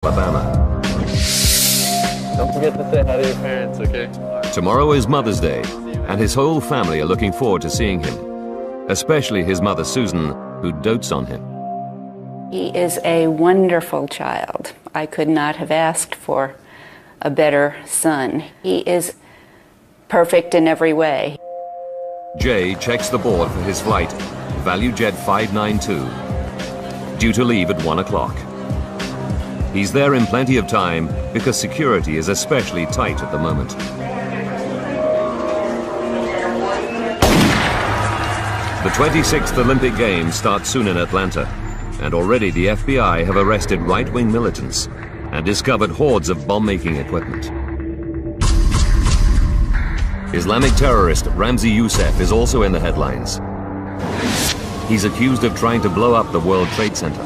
Alabama. Don't forget to say hi to your parents, okay? Tomorrow is Mother's Day, and his whole family are looking forward to seeing him, especially his mother, Susan, who dotes on him. He is a wonderful child. I could not have asked for a better son. He is perfect in every way. Jay checks the board for his flight, ValuJet 592, due to leave at 1 o'clock. He's there in plenty of time because security is especially tight at the moment. The 26th Olympic Games start soon in Atlanta, and already the FBI have arrested right-wing militants and discovered hordes of bomb-making equipment. Islamic terrorist Ramzi Youssef is also in the headlines. He's accused of trying to blow up the World Trade Center.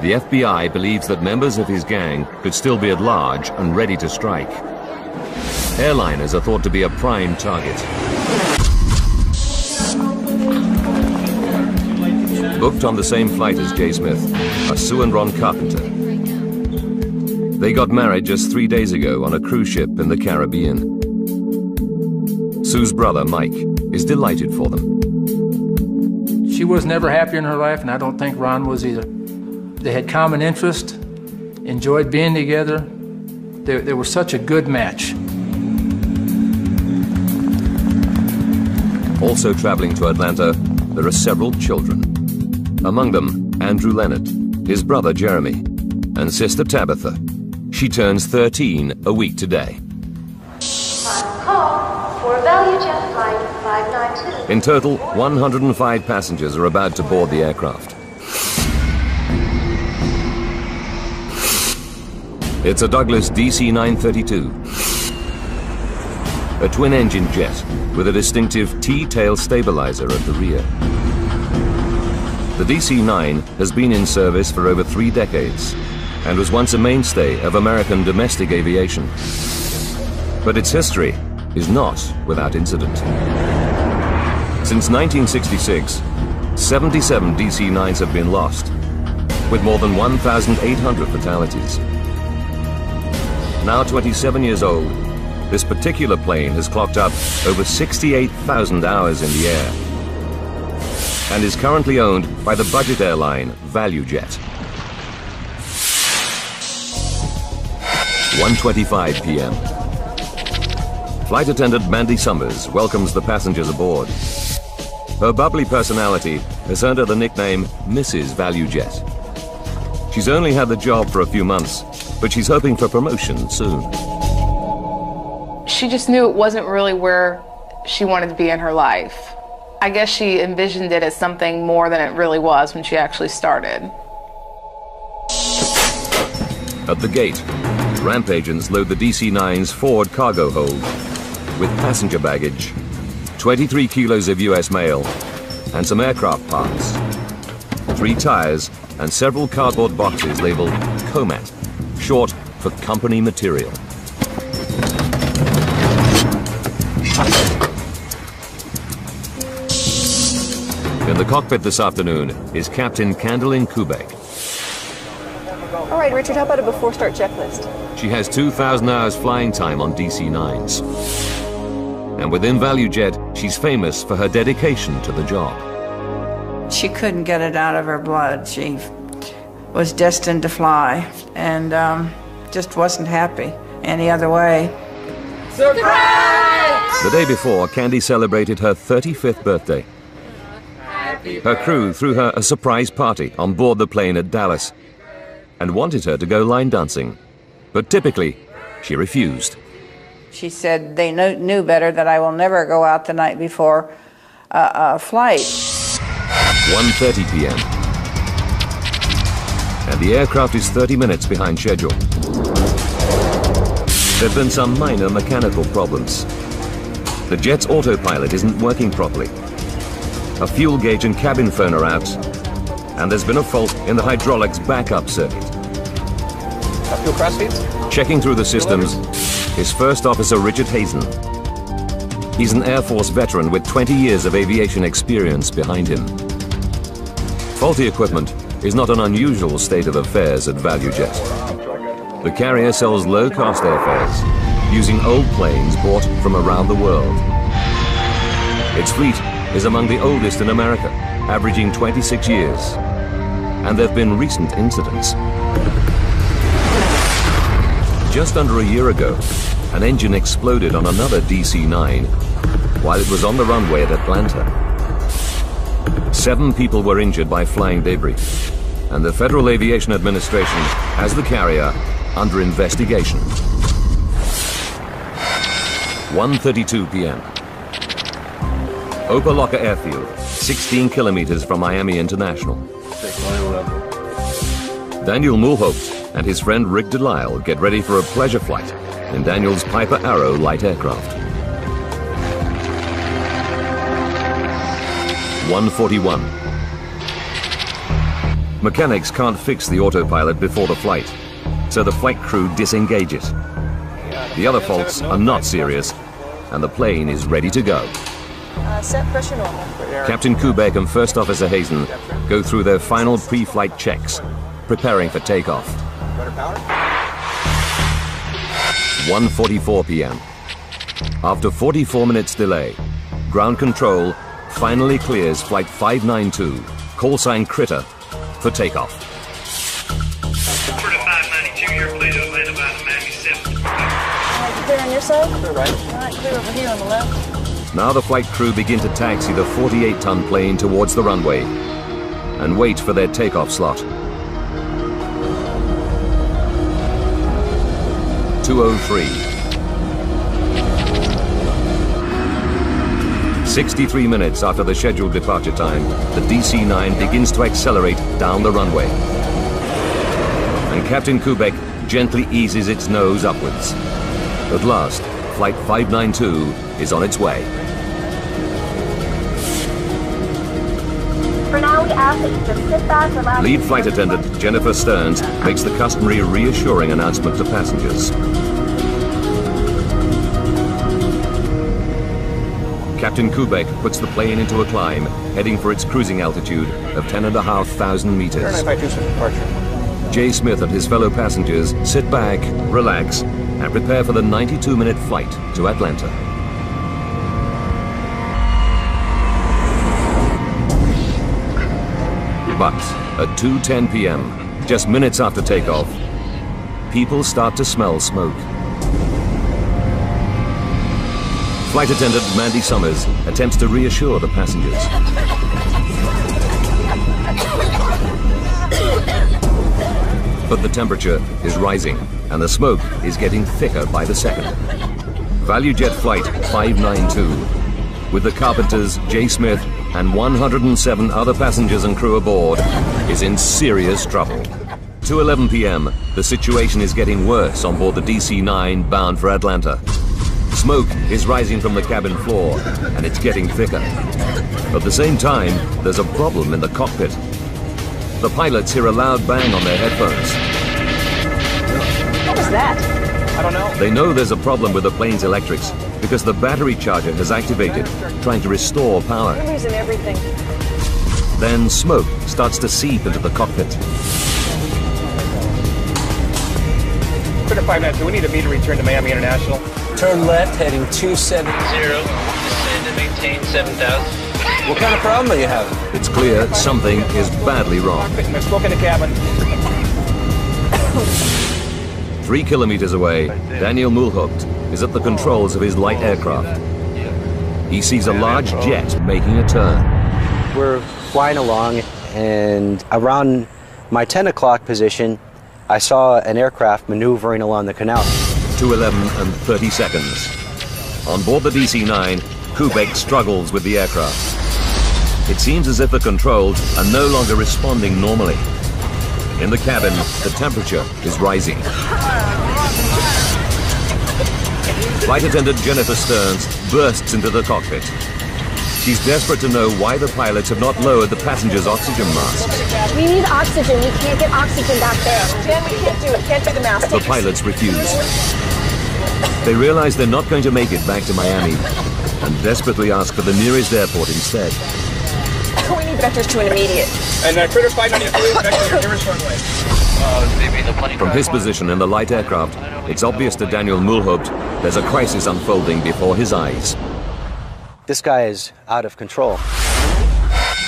The FBI believes that members of his gang could still be at large and ready to strike. Airliners are thought to be a prime target. Booked on the same flight as Jay Smith are Sue and Ron Carpenter. They got married just 3 days ago on a cruise ship in the Caribbean. Sue's brother, Mike, is delighted for them. She was never happier in her life, and I don't think Ron was either. They had common interest, enjoyed being together. They were such a good match. Also traveling to Atlanta, there are several children. Among them, Andrew Leonard, his brother Jeremy, and sister Tabitha. She turns 13 a week today. Call for ValuJet flight 592. In total, 105 passengers are about to board the aircraft. It's a Douglas DC-932, a twin-engine jet with a distinctive T-tail stabilizer at the rear. The DC-9 has been in service for over 3 decades and was once a mainstay of American domestic aviation. But its history is not without incident. Since 1966, 77 DC-9s have been lost, with more than 1,800 fatalities. Now 27 years old, this particular plane has clocked up over 68,000 hours in the air and is currently owned by the budget airline ValuJet. 1:25 p.m. Flight attendant Mandy Summers welcomes the passengers aboard. Her bubbly personality has earned her the nickname Mrs. ValuJet. She's only had the job for a few months, but she's hoping for promotion soon. She just knew it wasn't really where she wanted to be in her life. I guess she envisioned it as something more than it really was when she actually started. At the gate, ramp agents load the DC-9's forward cargo hold with passenger baggage, 23 kilos of US mail, and some aircraft parts, 3 tires, and several cardboard boxes labeled COMAT, short for company material. In the cockpit this afternoon is Captain Candlin Kubek. All right, Richard, how about a before-start checklist? She has 2,000 hours flying time on DC-9s. And within ValuJet, she's famous for her dedication to the job. She couldn't get it out of her blood. She was destined to fly and just wasn't happy any other way. Surprise! The day before, Candy celebrated her 35th birthday. Her crew threw her a surprise party on board the plane at Dallas and wanted her to go line dancing. But typically, she refused. She said they knew better, that I will never go out the night before a flight. 1:30 p.m. and the aircraft is 30 minutes behind schedule. There have been some minor mechanical problems. The jet's autopilot isn't working properly. A fuel gauge and cabin phone are out, and there's been a fault in the hydraulics backup circuit. Fuel crash feeds? Checking through the systems is First Officer Richard Hazen. He's an Air Force veteran with 20 years of aviation experience behind him. Faulty equipment is not an unusual state of affairs at ValuJet. The carrier sells low-cost airfares using old planes bought from around the world. Its fleet is among the oldest in America, averaging 26 years. And there have been recent incidents. Just under a year ago, an engine exploded on another DC-9 while it was on the runway at Atlanta. 7 people were injured by flying debris, and the Federal Aviation Administration has the carrier under investigation. 1:32 p.m. Opa-locka Airfield, 16 kilometers from Miami International. Daniel Mulhaupt and his friend Rick Delisle get ready for a pleasure flight in Daniel's Piper Arrow light aircraft. 1:41. Mechanics can't fix the autopilot before the flight, so the flight crew disengage it. The other faults are not serious, and the plane is ready to go. Set pressure normal. Captain Kubek and First Officer Hazen go through their final pre-flight checks, preparing for takeoff. 1:44 p.m. After 44 minutes delay, ground control finally clears Flight 592, call sign Critter, for takeoff. Florida 592, you're clear to Atlanta by the Miami 7. Clear on your side? Clear right. All right, clear over here on the left. Now the flight crew begin to taxi the 48-ton plane towards the runway and wait for their takeoff slot. 2:03. 63 minutes after the scheduled departure time, the DC-9 begins to accelerate down the runway. And Captain Kubek gently eases its nose upwards. At last, Flight 592 is on its way. For now, we ask that you just sit back, relax. Lead flight attendant Jennifer Stearns makes the customary reassuring announcement to passengers. Captain Kubek puts the plane into a climb, heading for its cruising altitude of 10,500 meters. Departure. Jay Smith and his fellow passengers sit back, relax, and prepare for the 92-minute flight to Atlanta. But at 2:10 p.m., just minutes after takeoff, people start to smell smoke. Flight attendant Mandy Summers attempts to reassure the passengers. But the temperature is rising, and the smoke is getting thicker by the second. ValuJet Flight 592, with the carpenters, Jay Smith, and 107 other passengers and crew aboard, is in serious trouble. 2:11 p.m., the situation is getting worse on board the DC-9 bound for Atlanta. Smoke is rising from the cabin floor, and it's getting thicker. At the same time, there's a problem in the cockpit. The pilots hear a loud bang on their headphones. What was that? I don't know. They know there's a problem with the plane's electrics because the battery charger has activated, trying to restore power. We're losing everything. Then smoke starts to seep into the cockpit. Florida 592, we need a meter return to Miami International. Turn left, heading 270. Descend and maintain 7,000. What kind of problem are you having? It's clear something is badly wrong. There's smoke in the cabin. 3 kilometers away, Daniel Mulhaupt is at the controls of his light aircraft. He sees a large jet making a turn. We're flying along, and around my 10 o'clock position, I saw an aircraft maneuvering along the canal. 2:11 and 30 seconds. On board the DC-9, Kubek struggles with the aircraft. It seems as if the controls are no longer responding normally. In the cabin, the temperature is rising. Flight attendant Jennifer Stearns bursts into the cockpit. She's desperate to know why the pilots have not lowered the passengers' oxygen masks. We need oxygen. We can't get oxygen back there. Jen, we can't do it. Can't do the mask. The pilots refuse. They realize they're not going to make it back to Miami and desperately ask for the nearest airport instead. We need vectors to an immediate. And Critter 592, vector nearest runway. From his position in the light aircraft, it's obvious to Daniel Mulhaupt there's a crisis unfolding before his eyes. This guy is out of control.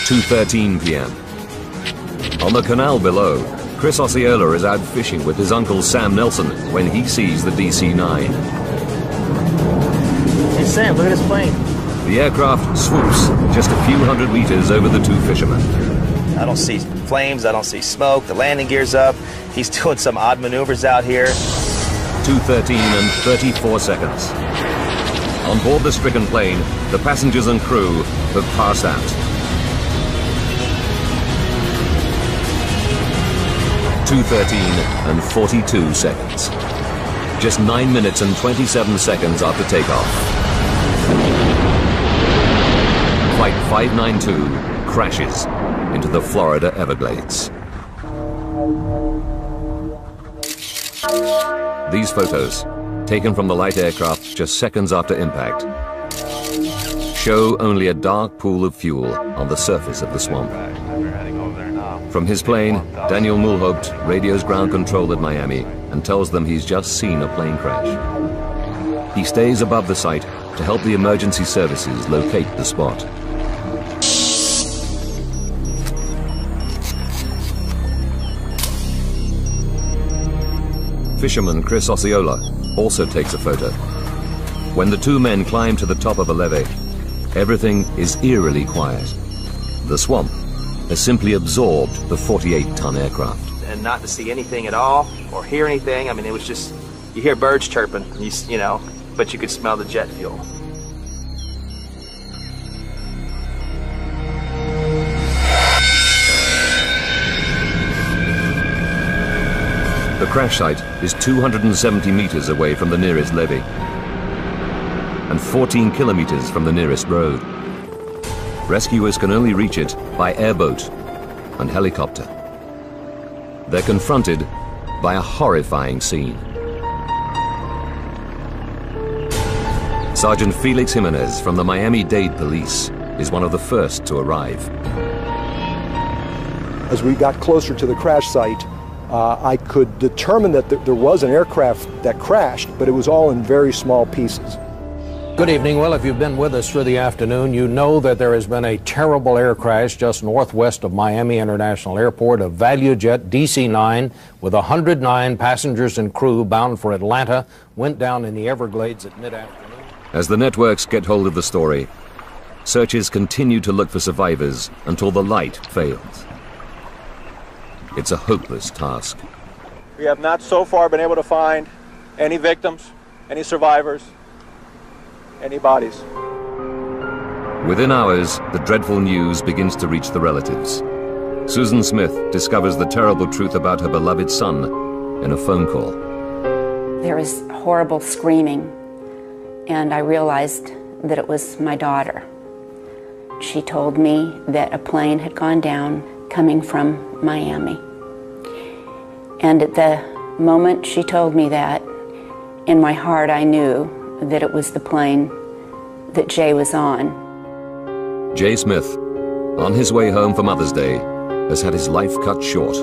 2:13 p.m. On the canal below, Chris Osceola is out fishing with his uncle Sam Nelson when he sees the DC-9. Hey Sam, look at this plane. The aircraft swoops just a few hundred meters over the two fishermen. I don't see flames, I don't see smoke, the landing gear's up. He's doing some odd maneuvers out here. 2:13 and 34 seconds. On board the stricken plane, the passengers and crew have passed out. 2:13 and 42 seconds. Just 9 minutes and 27 seconds after takeoff. Flight 592 crashes into the Florida Everglades. These photos, taken from the light aircraft just seconds after impact, show only a dark pool of fuel on the surface of the swamp. From his plane, Daniel Mulhaupt radios ground control at Miami and tells them he's just seen a plane crash. He stays above the site to help the emergency services locate the spot. Fisherman Chris Osceola also takes a photo. When the two men climb to the top of a levee, everything is eerily quiet. The swamp has simply absorbed the 48-ton aircraft. And not to see anything at all, or hear anything. I mean, it was just, you hear birds chirping, you know, but you could smell the jet fuel. The crash site is 270 meters away from the nearest levee and 14 kilometers from the nearest road. Rescuers can only reach it by airboat and helicopter. They're confronted by a horrifying scene. Sergeant Felix Jimenez from the Miami-Dade Police is one of the first to arrive. As we got closer to the crash site, I could determine that there was an aircraft that crashed, but it was all in very small pieces. Good evening. Well, if you've been with us through the afternoon, you know that there has been a terrible air crash just northwest of Miami International Airport. A ValuJet DC-9 with 109 passengers and crew bound for Atlanta went down in the Everglades at mid-afternoon. As the networks get hold of the story, searches continue to look for survivors until the light fails. It's a hopeless task. We have not so far been able to find any victims, any survivors, any bodies. Within hours, the dreadful news begins to reach the relatives. Susan Smith discovers the terrible truth about her beloved son in a phone call. There was horrible screaming, and I realized that it was my daughter. She told me that a plane had gone down coming from Miami. And at the moment she told me that, in my heart I knew that it was the plane that Jay was on. Jay Smith, on his way home for Mother's Day, has had his life cut short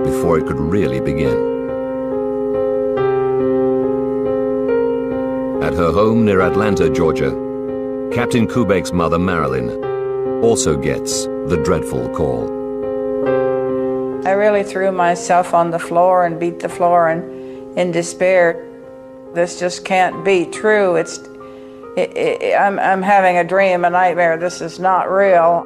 before it could really begin. At her home near Atlanta, Georgia, Captain Kubek's mother, Marilyn, also gets the dreadful call. I really threw myself on the floor and beat the floor in despair. This just can't be true. I'm having a dream, a nightmare. This is not real.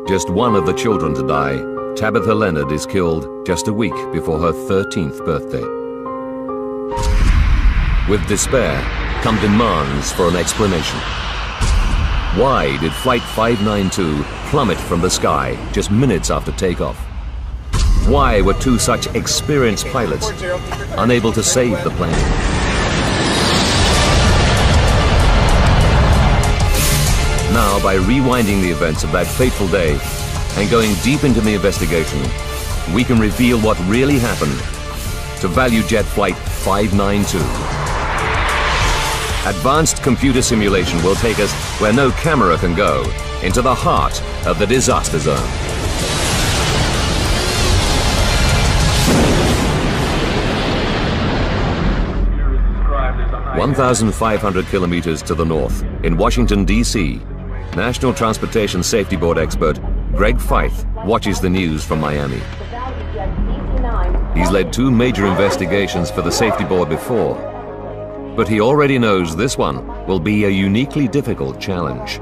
Just one of the children to die, Tabitha Leonard is killed just a week before her 13th birthday. With despair come demands for an explanation. Why did Flight 592 plummet from the sky just minutes after takeoff? Why were two such experienced pilots unable to save the plane? Now, by rewinding the events of that fateful day and going deep into the investigation, we can reveal what really happened to ValuJet Flight 592. Advanced computer simulation will take us where no camera can go into the heart of the disaster zone. 1,500 kilometers to the north, in Washington, D.C., National Transportation Safety Board expert Greg Feith watches the news from Miami. He's led 2 major investigations for the Safety Board before, but he already knows this one will be a uniquely difficult challenge.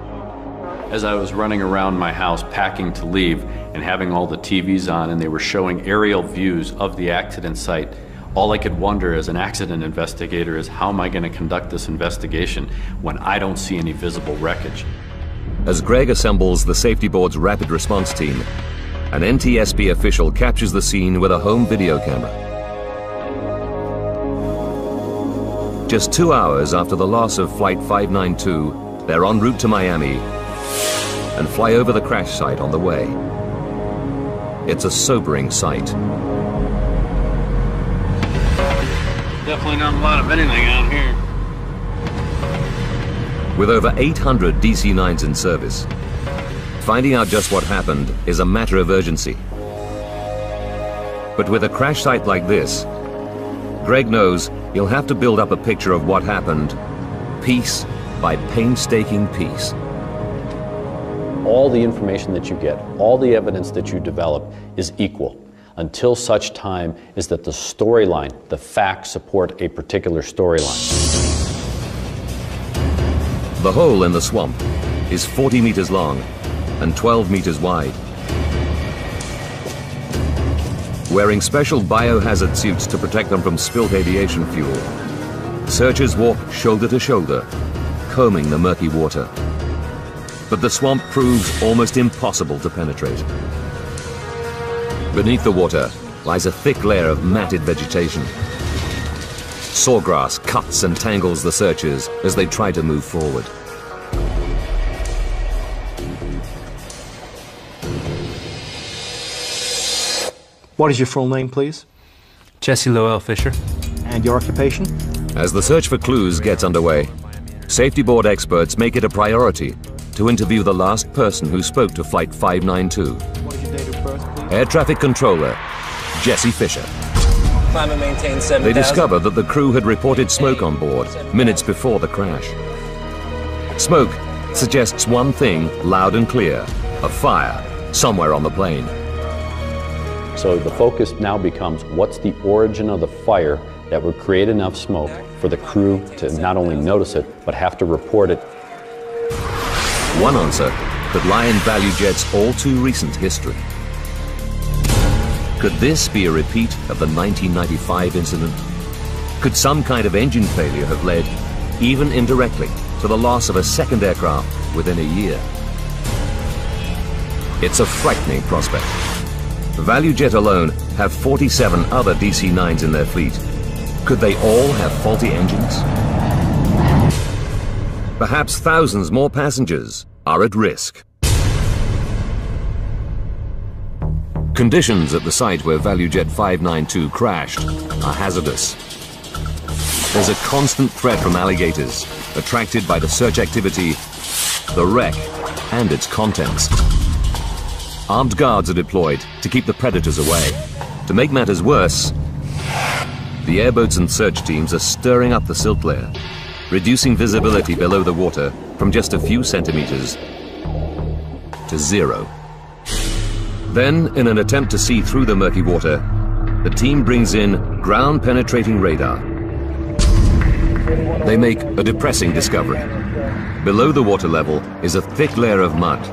As I was running around my house packing to leave and having all the TVs on and they were showing aerial views of the accident site, all I could wonder as an accident investigator is how am I going to conduct this investigation when I don't see any visible wreckage? As Greg assembles the Safety Board's rapid response team, an NTSB official captures the scene with a home video camera. Just 2 hours after the loss of Flight 592, they're en route to Miami and fly over the crash site on the way. It's a sobering sight. Definitely not a lot of anything out here. With over 800 DC-9s in service, finding out just what happened is a matter of urgency. But with a crash site like this, Greg knows he'll have to build up a picture of what happened, piece by painstaking piece. All the information that you get, all the evidence that you develop is equal until such time is that the storyline, the facts support a particular storyline. The hole in the swamp is 40 meters long and 12 meters wide. Wearing special biohazard suits to protect them from spilt aviation fuel, searchers walk shoulder to shoulder, combing the murky water. But the swamp proves almost impossible to penetrate. Beneath the water lies a thick layer of matted vegetation. Sawgrass cuts and tangles the searchers as they try to move forward. What is your full name, please? Jesse Lowell Fisher. And your occupation? As the search for clues gets underway, Safety Board experts make it a priority to interview the last person who spoke to Flight 592. What is your date of birth, please? Air Traffic Controller Jesse Fisher. Climb and maintain 7,000. They discover that the crew had reported smoke on board minutes before the crash. Smoke suggests one thing loud and clear: a fire somewhere on the plane. So the focus now becomes what's the origin of the fire that would create enough smoke for the crew to not only notice it, but have to report it. One answer could lie in ValuJet's all-too-recent history. Could this be a repeat of the 1995 incident? Could some kind of engine failure have led, even indirectly, to the loss of a second aircraft within a year? It's a frightening prospect. ValuJet alone have 47 other DC-9s in their fleet. Could they all have faulty engines? Perhaps thousands more passengers are at risk. Conditions at the site where ValuJet 592 crashed are hazardous. There's a constant threat from alligators, attracted by the search activity, the wreck, and its contents. Armed guards are deployed to keep the predators away. To make matters worse, the airboats and search teams are stirring up the silt layer, reducing visibility below the water from just a few centimeters to zero. Then, in an attempt to see through the murky water, the team brings in ground-penetrating radar. They make a depressing discovery. Below the water level is a thick layer of mud,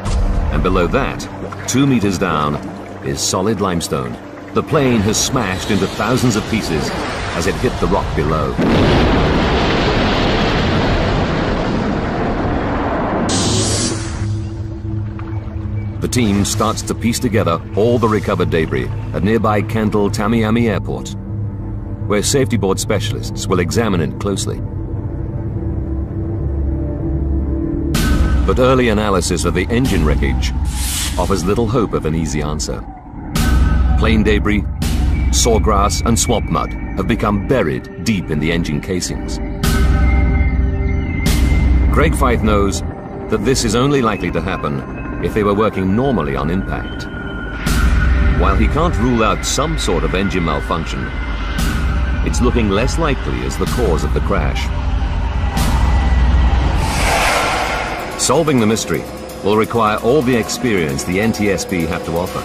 and below that, 2 meters down, is solid limestone. The plane has smashed into thousands of pieces as it hit the rock below. The team starts to piece together all the recovered debris at nearby Kendall Tamiami Airport, where Safety Board specialists will examine it closely. But early analysis of the engine wreckage offers little hope of an easy answer. Plane debris, sawgrass, and swamp mud have become buried deep in the engine casings. Greg Feith knows that this is only likely to happen if they were working normally on impact. While he can't rule out some sort of engine malfunction, it's looking less likely as the cause of the crash. Solving the mystery will require all the experience the NTSB have to offer.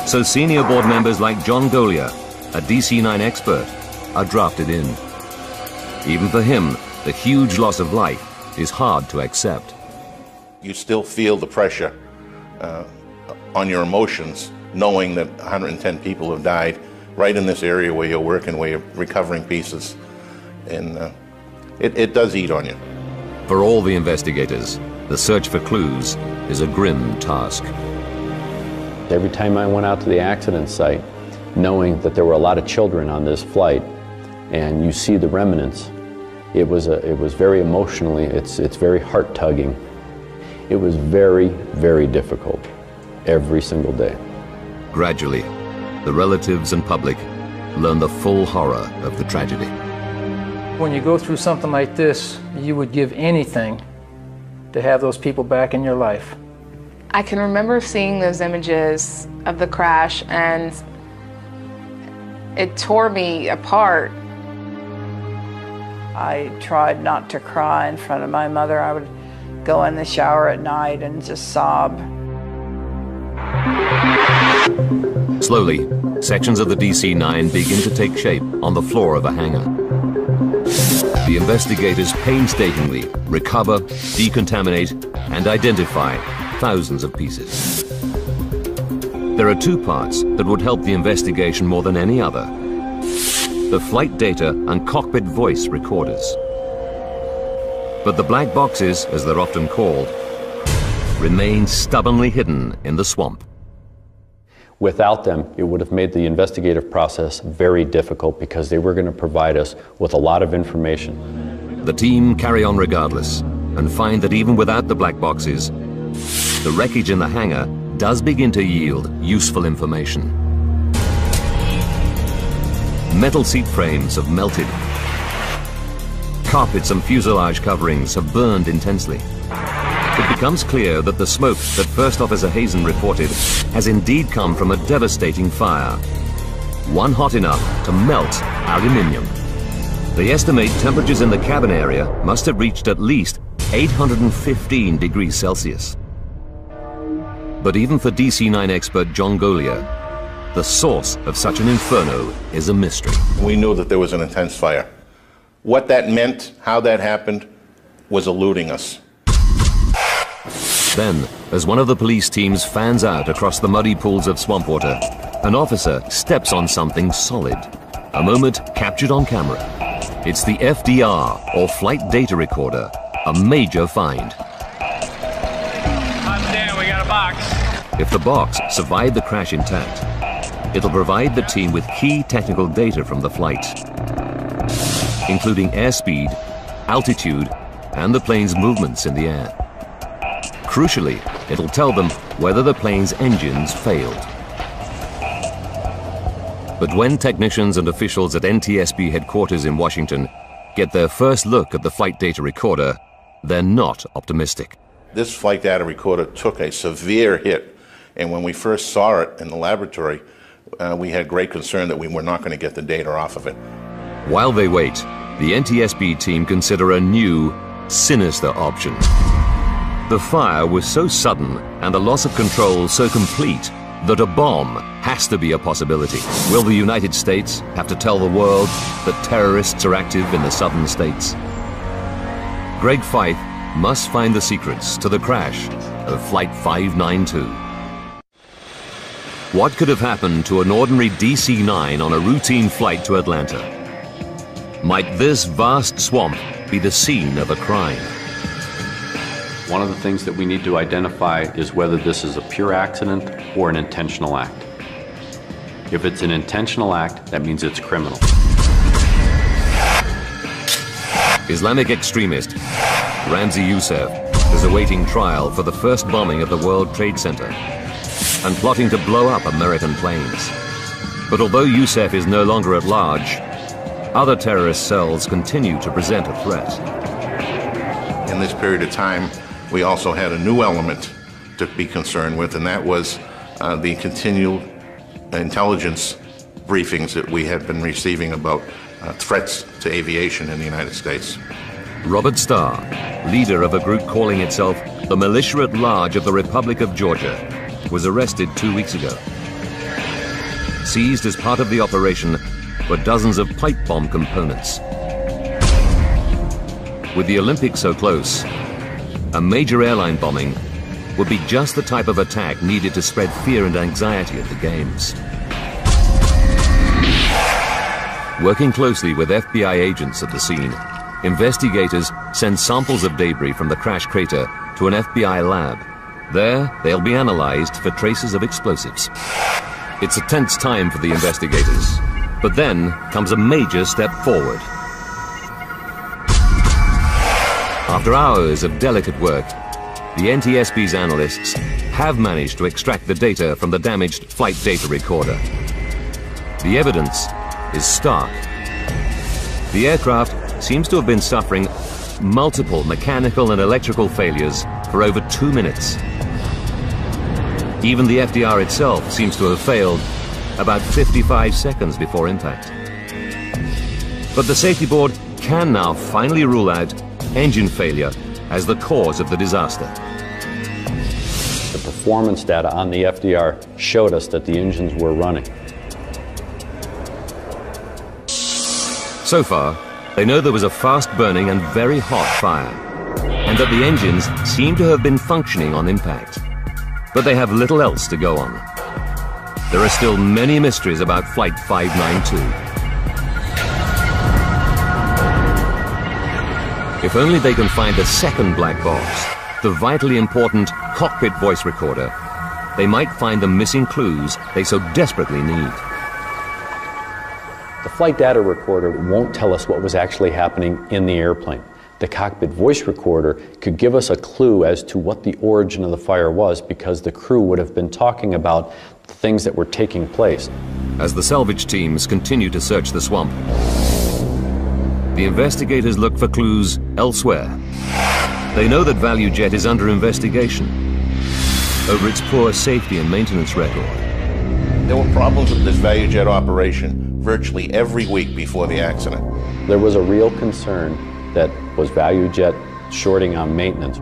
So senior board members like John Golia, a DC-9 expert, are drafted in. Even for him, the huge loss of life is hard to accept. You still feel the pressure on your emotions, knowing that 110 people have died right in this area where you're working, where you're recovering pieces. And it does eat on you. For all the investigators, the search for clues is a grim task. Every time I went out to the accident site, knowing that there were a lot of children on this flight, and you see the remnants, it was very emotionally, it's very heart-tugging. It was very, very difficult every single day. Gradually, the relatives and public learn the full horror of the tragedy. When you go through something like this, you would give anything to have those people back in your life. I can remember seeing those images of the crash, and it tore me apart. I tried not to cry in front of my mother. I would go in the shower at night and just sob. Slowly, sections of the DC-9 begin to take shape on the floor of a hangar. The investigators painstakingly recover, decontaminate, and identify thousands of pieces. There are two parts that would help the investigation more than any other: the flight data and cockpit voice recorders. But the black boxes, as they're often called, remain stubbornly hidden in the swamp. Without them, it would have made the investigative process very difficult because they were going to provide us with a lot of information. The team carry on regardless and find that even without the black boxes, the wreckage in the hangar does begin to yield useful information. Metal seat frames have melted. Carpets and fuselage coverings have burned intensely. It becomes clear that the smoke that First Officer Hazen reported has indeed come from a devastating fire, one hot enough to melt aluminium. They estimate temperatures in the cabin area must have reached at least 815 degrees Celsius. But even for DC-9 expert John Golia, the source of such an inferno is a mystery. We knew that there was an intense fire. What that meant, how that happened, was eluding us. Then, as one of the police teams fans out across the muddy pools of swamp water, an officer steps on something solid. A moment captured on camera. It's the FDR, or Flight Data Recorder, a major find. Damn, we got a box. If the box survived the crash intact, it'll provide the team with key technical data from the flight, including airspeed, altitude, and the plane's movements in the air. Crucially, it'll tell them whether the plane's engines failed. But when technicians and officials at NTSB headquarters in Washington get their first look at the flight data recorder, they're not optimistic. This flight data recorder took a severe hit, and when we first saw it in the laboratory, we had great concern that we were not going to get the data off of it. While they wait, the NTSB team consider a new, sinister option. The fire was so sudden and the loss of control so complete that a bomb has to be a possibility. Will the United States have to tell the world that terrorists are active in the southern states? Greg Fife must find the secrets to the crash of Flight 592. What could have happened to an ordinary DC-9 on a routine flight to Atlanta? Might this vast swamp be the scene of a crime? One of the things that we need to identify is whether this is a pure accident or an intentional act. If it's an intentional act, that means it's criminal. Islamic extremist Ramzi Youssef is awaiting trial for the first bombing of the World Trade Center and plotting to blow up American planes. But although Youssef is no longer at large, other terrorist cells continue to present a threat. In this period of time, we also had a new element to be concerned with, and that was the continual intelligence briefings that we had been receiving about threats to aviation in the United States. Robert Starr, leader of a group calling itself the Militia at Large of the Republic of Georgia, was arrested 2 weeks ago. Seized as part of the operation were dozens of pipe bomb components. With the Olympics so close, a major airline bombing would be just the type of attack needed to spread fear and anxiety at the Games. Working closely with FBI agents at the scene, investigators send samples of debris from the crash crater to an FBI lab. There, they'll be analyzed for traces of explosives. It's a tense time for the investigators, but then comes a major step forward. After hours of delicate work, the NTSB's analysts have managed to extract the data from the damaged flight data recorder. The evidence is stark. The aircraft seems to have been suffering multiple mechanical and electrical failures for over 2 minutes. Even the FDR itself seems to have failed about 55 seconds before impact. But the safety board can now finally rule out engine failure as the cause of the disaster. The performance data on the FDR showed us that the engines were running. So far, they know there was a fast-burning and very hot fire, and that the engines seem to have been functioning on impact. But they have little else to go on. There are still many mysteries about Flight 592. If only they can find the second black box, the vitally important cockpit voice recorder, they might find the missing clues they so desperately need. The flight data recorder won't tell us what was actually happening in the airplane. The cockpit voice recorder could give us a clue as to what the origin of the fire was, because the crew would have been talking about the things that were taking place. As the salvage teams continue to search the swamp, the investigators look for clues elsewhere. They know that ValuJet is under investigation over its poor safety and maintenance record. There were problems with this ValuJet operation virtually every week before the accident. There was a real concern that was ValuJet shorting on maintenance.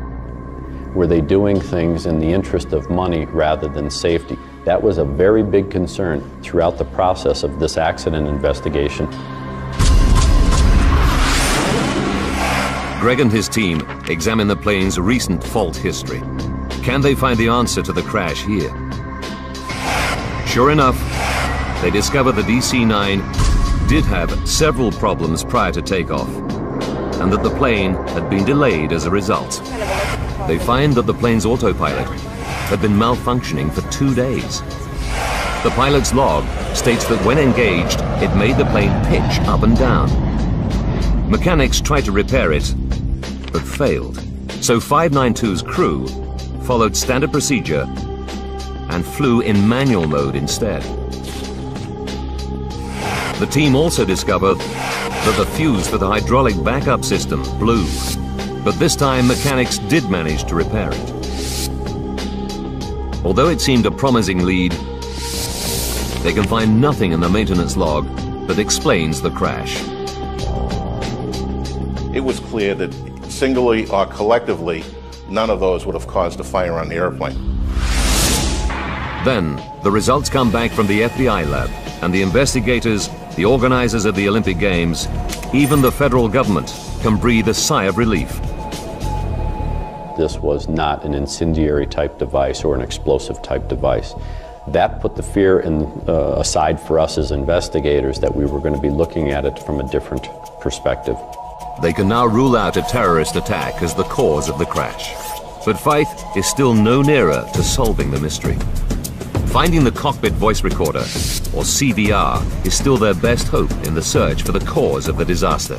Were they doing things in the interest of money rather than safety? That was a very big concern throughout the process of this accident investigation. Greg and his team examine the plane's recent fault history. Can they find the answer to the crash here? Sure enough, they discover the DC-9 did have several problems prior to takeoff, and that the plane had been delayed as a result. They find that the plane's autopilot had been malfunctioning for 2 days. The pilot's log states that when engaged, it made the plane pitch up and down. Mechanics tried to repair it, but failed. So 592's crew followed standard procedure and flew in manual mode instead. The team also discovered that the fuse for the hydraulic backup system blew, but this time mechanics did manage to repair it. Although it seemed a promising lead, they can find nothing in the maintenance log that explains the crash. It was clear that singly or collectively, none of those would have caused a fire on the airplane. Then, the results come back from the FBI lab, and the investigators, the organizers of the Olympic Games, even the federal government can breathe a sigh of relief. This was not an incendiary type device or an explosive type device. That put the fear aside for us as investigators that we were going to be looking at it from a different perspective. They can now rule out a terrorist attack as the cause of the crash. But Faith is still no nearer to solving the mystery. Finding the cockpit voice recorder, or CVR, is still their best hope in the search for the cause of the disaster.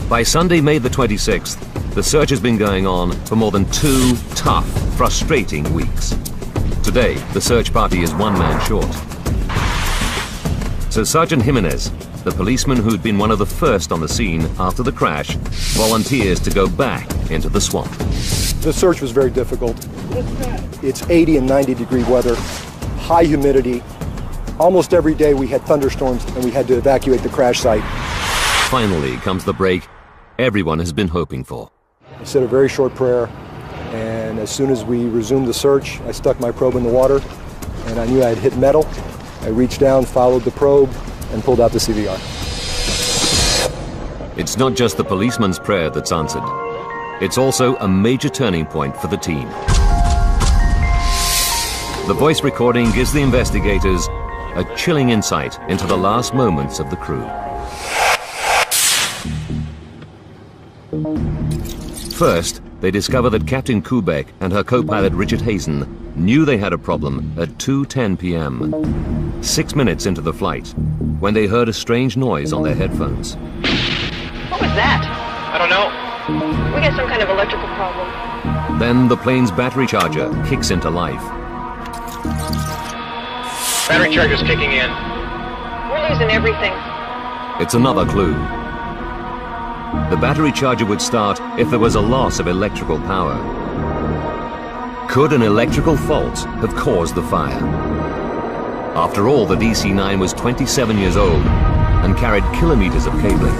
By Sunday, May the 26th, the search has been going on for more than 2 tough, frustrating weeks. Today, the search party is 1 man short. So Sergeant Jimenez the policeman who'd been one of the first on the scene after the crash volunteers to go back into the swamp. The search was very difficult. It's 80 and 90 degree weather, high humidity. Almost every day we had thunderstorms and we had to evacuate the crash site. Finally comes the break everyone has been hoping for. I said a very short prayer, and as soon as we resumed the search, I stuck my probe in the water, and I knew I had hit metal. I reached down, followed the probe, and pulled out the CVR. It's not just the policeman's prayer that's answered. It's also a major turning point for the team. The voice recording gives the investigators a chilling insight into the last moments of the crew. First, they discover that Captain Kubek and her co-pilot Richard Hazen knew they had a problem at 2:10 p.m., 6 minutes into the flight, when they heard a strange noise on their headphones. What was that? I don't know. We got some kind of electrical problem. Then the plane's battery charger kicks into life. Battery charger's kicking in. We're losing everything. It's another clue. The battery charger would start if there was a loss of electrical power. Could an electrical fault have caused the fire? After all, the DC-9 was 27 years old and carried kilometers of cabling.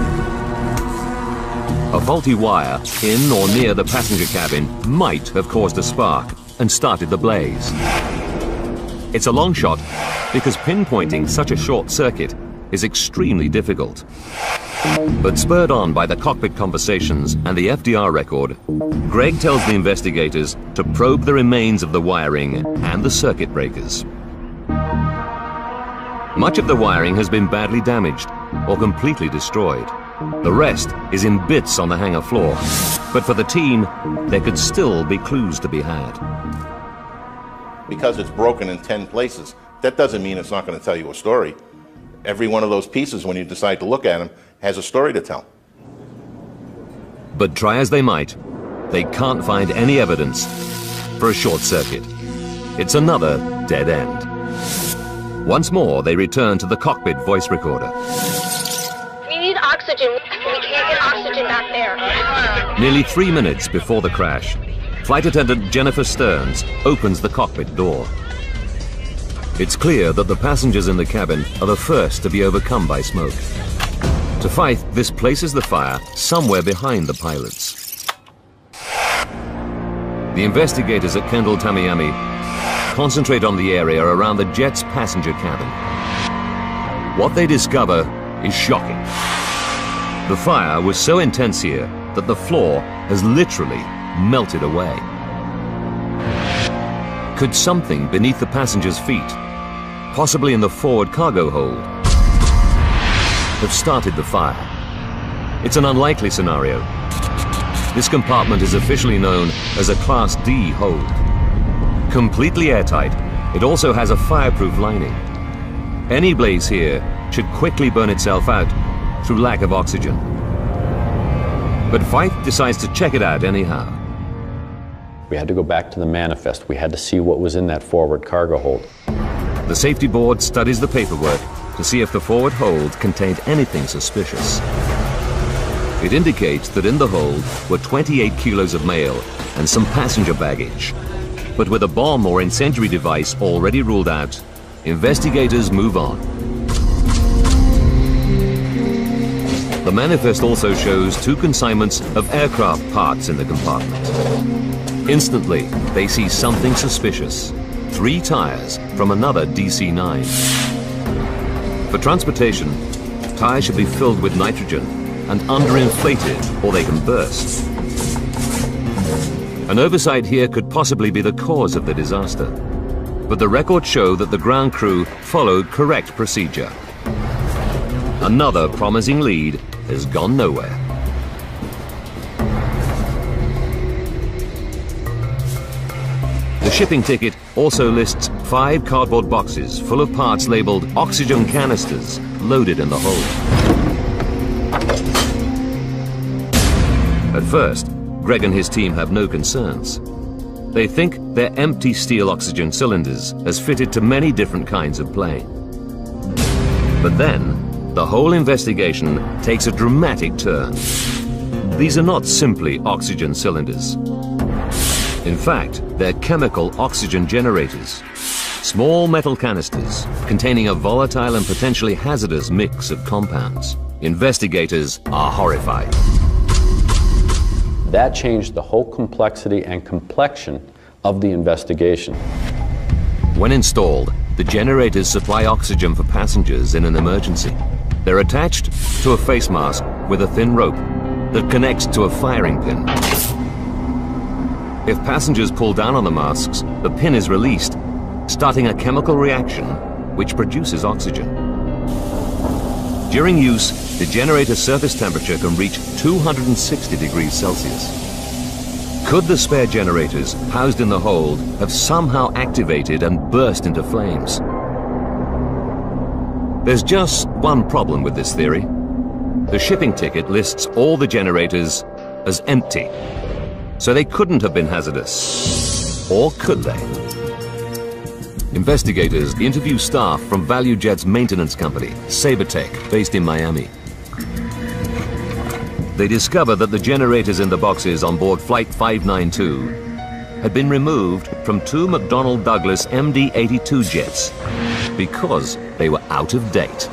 A faulty wire in or near the passenger cabin might have caused a spark and started the blaze. It's a long shot because pinpointing such a short circuit is extremely difficult. But spurred on by the cockpit conversations and the FDR record, Greg tells the investigators to probe the remains of the wiring and the circuit breakers. Much of the wiring has been badly damaged or completely destroyed. The rest is in bits on the hangar floor, but for the team, there could still be clues to be had. Because it's broken in 10 places, that doesn't mean it's not going to tell you a story. Every one of those pieces, when you decide to look at them, has a story to tell. But try as they might, they can't find any evidence for a short circuit. It's another dead end. Once more, they return to the cockpit voice recorder. We need oxygen. We can't get oxygen back there. Nearly 3 minutes before the crash, Flight Attendant Jennifer Stearns opens the cockpit door. It's clear that the passengers in the cabin are the first to be overcome by smoke. To Fife, this places the fire somewhere behind the pilots. The investigators at Kendall Tamiami concentrate on the area around the jet's passenger cabin. What they discover is shocking. The fire was so intense here that the floor has literally melted away. Could something beneath the passengers' feet, possibly in the forward cargo hold, have started the fire? It's an unlikely scenario. This compartment is officially known as a Class D hold. Completely airtight, it also has a fireproof lining. Any blaze here should quickly burn itself out through lack of oxygen. But Fife decides to check it out anyhow. We had to go back to the manifest. We had to see what was in that forward cargo hold. The safety board studies the paperwork to see if the forward hold contained anything suspicious. It indicates that in the hold were 28 kilos of mail and some passenger baggage. But with a bomb or incendiary device already ruled out, investigators move on. The manifest also shows 2 consignments of aircraft parts in the compartment. Instantly, they see something suspicious. 3 tires from another DC-9. For transportation, tires should be filled with nitrogen and underinflated or they can burst. An oversight here could possibly be the cause of the disaster, but the records show that the ground crew followed correct procedure. Another promising lead has gone nowhere. The shipping ticket also lists 5 cardboard boxes full of parts labeled oxygen canisters loaded in the hold. At first, Greg and his team have no concerns. They think they're empty steel oxygen cylinders as fitted to many different kinds of plane. But then, the whole investigation takes a dramatic turn. These are not simply oxygen cylinders. In fact, they're chemical oxygen generators, small metal canisters containing a volatile and potentially hazardous mix of compounds. Investigators are horrified. That changed the whole complexity and complexion of the investigation. When installed, the generators supply oxygen for passengers in an emergency. They're attached to a face mask with a thin rope that connects to a firing pin. If passengers pull down on the masks, the pin is released, starting a chemical reaction which produces oxygen. During use, the generator's surface temperature can reach 260 degrees Celsius. Could the spare generators housed in the hold have somehow activated and burst into flames? There's just one problem with this theory. The shipping ticket lists all the generators as empty, so they couldn't have been hazardous. Or could they? Investigators interview staff from ValuJet's maintenance company, SaberTech, based in Miami. They discover that the generators in the boxes on board Flight 592 had been removed from 2 McDonnell Douglas MD-82 jets because they were out of date.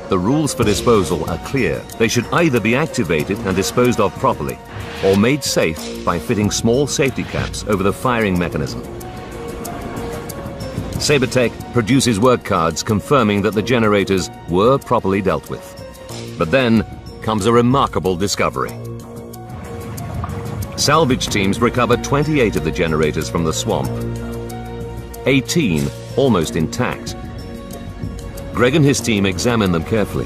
The rules for disposal are clear. They should either be activated and disposed of properly, or made safe by fitting small safety caps over the firing mechanism. SaberTech produces work cards confirming that the generators were properly dealt with. But then comes a remarkable discovery. Salvage teams recovered 28 of the generators from the swamp, 18 almost intact. Greg and his team examined them carefully.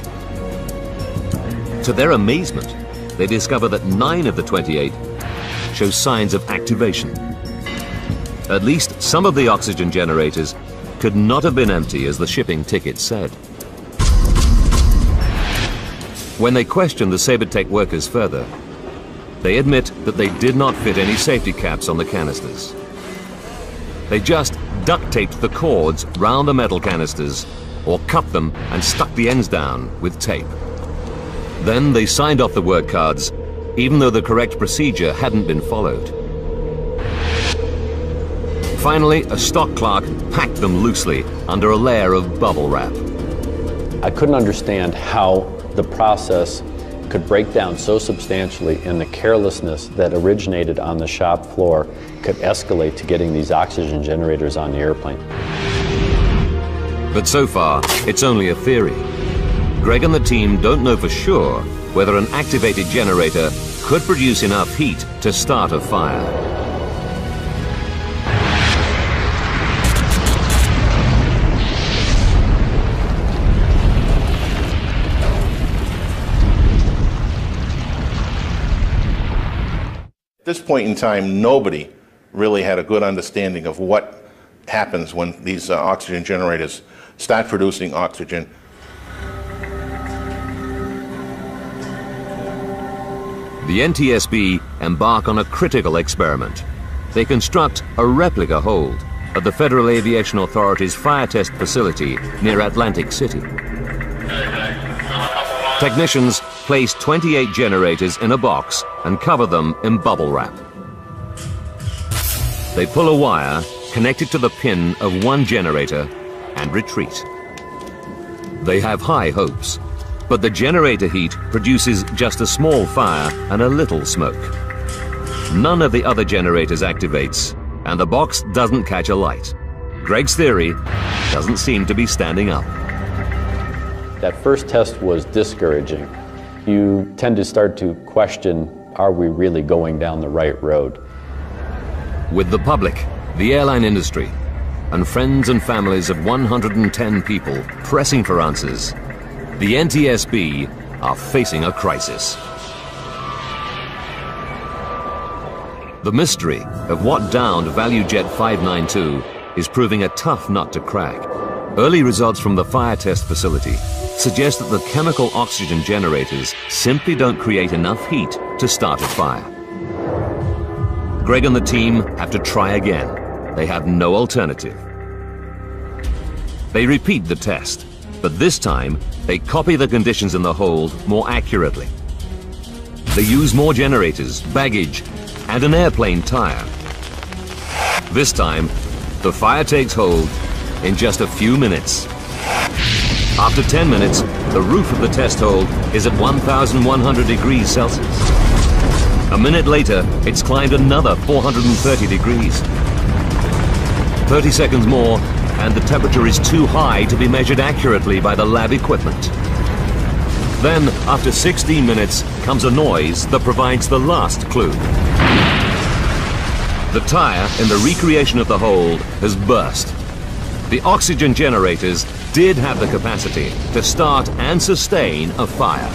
To their amazement, they discover that 9 of the 28 show signs of activation. At least some of the oxygen generators could not have been empty as the shipping ticket said. When they questioned the SaberTech workers further, they admit that they did not fit any safety caps on the canisters. They just duct taped the cords round the metal canisters or cut them and stuck the ends down with tape. Then they signed off the work cards, even though the correct procedure hadn't been followed. Finally, a stock clerk packed them loosely under a layer of bubble wrap. I couldn't understand how the process could break down so substantially, and the carelessness that originated on the shop floor could escalate to getting these oxygen generators on the airplane. But so far, it's only a theory. Greg and the team don't know for sure whether an activated generator could produce enough heat to start a fire. At this point in time, nobody really had a good understanding of what happens when these oxygen generators start producing oxygen. The NTSB embark on a critical experiment. They construct a replica hold at the Federal Aviation Authority's fire test facility near Atlantic City. Technicians place 28 generators in a box and cover them in bubble wrap. They pull a wire connected to the pin of one generator and retreat. They have high hopes, but the generator heat produces just a small fire and a little smoke. None of the other generators activates, and the box doesn't catch a light. Greg's theory doesn't seem to be standing up. That first test was discouraging. You tend to start to question, are we really going down the right road? With the public, the airline industry, and friends and families of 110 people pressing for answers, the NTSB are facing a crisis. The mystery of what downed ValuJet 592 is proving a tough nut to crack. Early results from the fire test facility suggest that the chemical oxygen generators simply don't create enough heat to start a fire. Greg and the team have to try again. They have no alternative. They repeat the test, But this time, they copy the conditions in the hold more accurately. They use more generators, baggage, and an airplane tire. This time, the fire takes hold in just a few minutes. After 10 minutes, the roof of the test hold is at 1,100 degrees Celsius. A minute later, it's climbed another 430 degrees. 30 seconds more, and the temperature is too high to be measured accurately by the lab equipment. Then, after 16 minutes, comes a noise that provides the last clue. The tire in the recreation of the hold has burst. The oxygen generators did have the capacity to start and sustain a fire.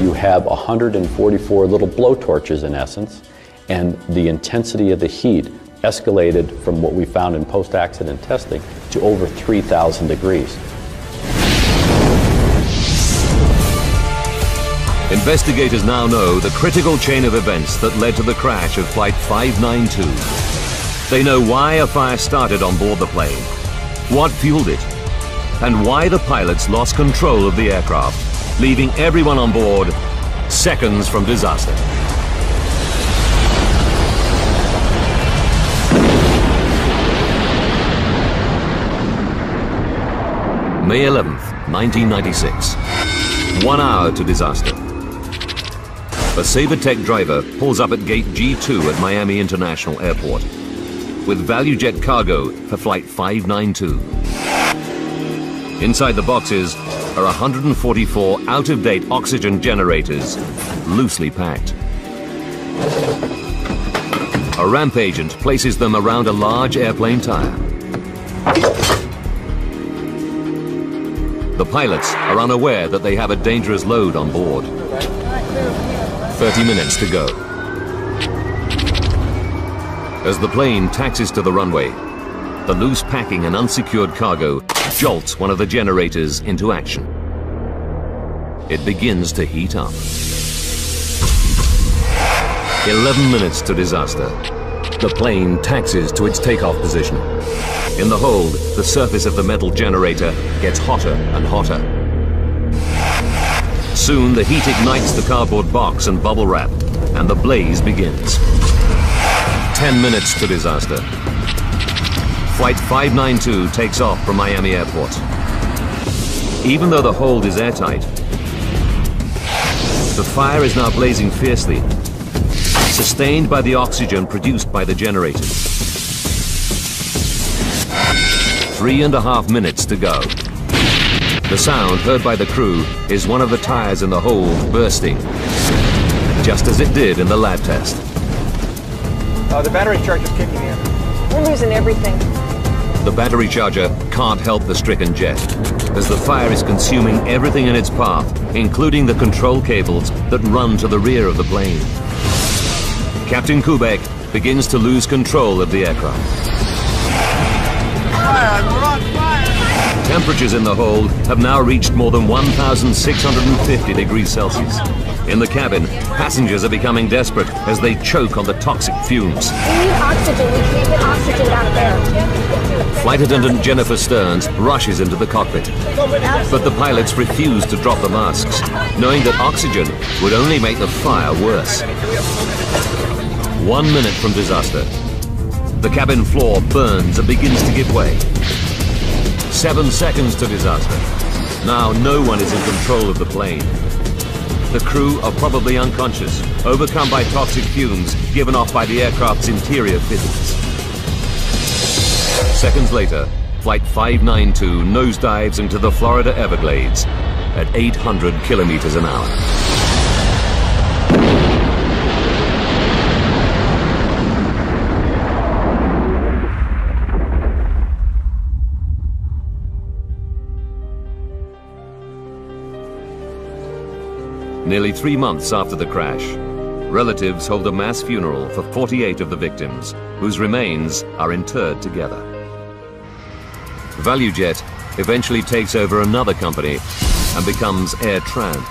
You have 144 little blowtorches in essence, and the intensity of the heat escalated from what we found in post-accident testing to over 3,000 degrees. Investigators now know the critical chain of events that led to the crash of Flight 592. They know why a fire started on board the plane, what fueled it, and why the pilots lost control of the aircraft, leaving everyone on board seconds from disaster. May 11th, 1996. 1 hour to disaster. A Sabertech driver pulls up at gate G2 at Miami International Airport with ValuJet cargo for Flight 592. Inside the boxes are 144 out-of-date oxygen generators, loosely packed. A ramp agent places them around a large airplane tire. The pilots are unaware that they have a dangerous load on board. 30 minutes to go. As the plane taxis to the runway, the loose packing and unsecured cargo jolts one of the generators into action. It begins to heat up. 11 minutes to disaster. The plane taxis to its takeoff position. In the hold, the surface of the metal generator gets hotter and hotter. Soon, the heat ignites the cardboard box and bubble wrap, and the blaze begins. 10 minutes to disaster. Flight 592 takes off from Miami Airport. Even though the hold is airtight, the fire is now blazing fiercely, sustained by the oxygen produced by the generators. 3.5 minutes to go. The sound heard by the crew is one of the tires in the hold bursting, just as it did in the lab test. The battery charge is kicking in. We're losing everything. The battery charger can't help the stricken jet, as the fire is consuming everything in its path, including the control cables that run to the rear of the plane. Captain Kubek begins to lose control of the aircraft. Temperatures in the hold have now reached more than 1,650 degrees Celsius. In the cabin, passengers are becoming desperate as they choke on the toxic fumes. We need oxygen. We can't get oxygen back there. Flight attendant Jennifer Stearns rushes into the cockpit, but the pilots refuse to drop the masks, knowing that oxygen would only make the fire worse. 1 minute from disaster. The cabin floor burns and begins to give way. 7 seconds to disaster. Now no one is in control of the plane. The crew are probably unconscious, overcome by toxic fumes given off by the aircraft's interior fittings. Seconds later, Flight 592 nosedives into the Florida Everglades at 800 kilometers an hour. Nearly 3 months after the crash, relatives hold a mass funeral for 48 of the victims, whose remains are interred together. ValuJet eventually takes over another company and becomes Air Tran.